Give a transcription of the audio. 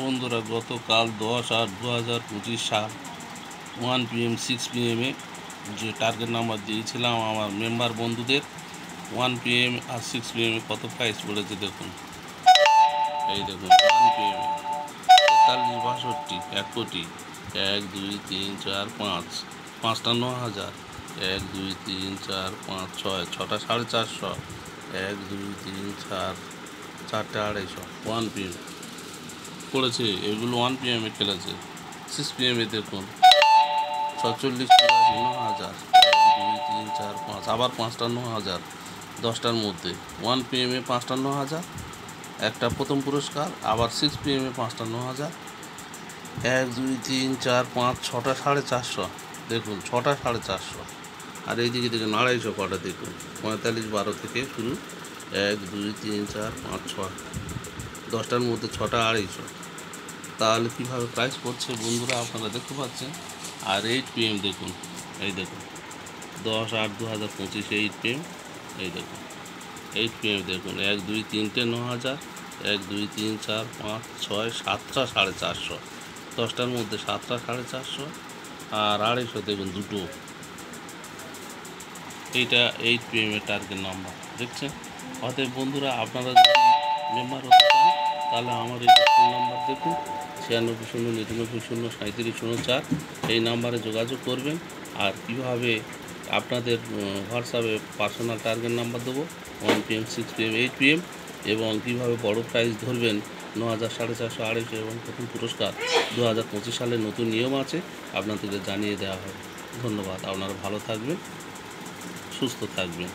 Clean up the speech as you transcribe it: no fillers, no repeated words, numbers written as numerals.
বন্ধুরা, গতকাল 10/8/2025 সাল 1 PM 6 PM যে টার্গেট নাম্বার দিয়েছিলাম আমার মেম্বার বন্ধুদের, 1 PM আর 6 PM কত প্রাইস পড়েছে দেখুন। এই দেখুন 1 PM 43, 62, 1 কোটি, 1 2 3 4 5, 55,000, 1 2 3 4 5 6, 6টা 450, 1 2 3 4, 4টে 250, 1 PM পড়েছে। এগুলো 1 PM খেলেছে। 6 PM দেখুন 46, 84, 9,000, 1 2 3 4 5, আবার 5টা 9,000, 10টার মধ্যে 1 PM 5টা 9,000, একটা প্রথম পুরস্কার। আবার 6 PM 5টা 9,000, 1 2 3 4 5, 6টা 450 দেখুন, 6টা 450। আর এইদিকে দেখুন 250 কটা দেখুন, 45, 12 থেকে শুরু, 1 2 3 4 5 6, 10টার মধ্যে 6টা 250। তাহলে কীভাবে প্রাইস পড়ছে বন্ধুরা আপনারা দেখতে পাচ্ছেন। আর 8 PM দেখুন, এই দেখুন 10/8/2025 8 PM, এই দেখুন 8 PM দেখুন 1 2 3টে 9,000, 1 2 3 4 5 6, 7টা 450, 10টার মধ্যে 7টা 450 আর 250 দেখুন দুটো। এইটা 8 PM এর টার্গেট নাম্বার দেখছেন। অতএব বন্ধুরা, আপনারা যদি মেম্বার হতে চান তাহলে আমার এই ফোন নাম্বার দেখুন 9609903704, এই নাম্বারে যোগাযোগ করবেন। আর কীভাবে আপনাদের হোয়াটসঅ্যাপে পার্সোনাল টার্গেট নাম্বার দেবো 1 PM 6 PM 8 PM, এবং কীভাবে বড় প্রাইজ ধরবেন 9,000, 450, 250 এবং প্রথম পুরস্কার 2025 সালের নতুন নিয়ম আছে, আপনাদেরকে জানিয়ে দেওয়া হবে। ধন্যবাদ। আপনারা ভালো থাকবেন, সুস্থ থাকবেন।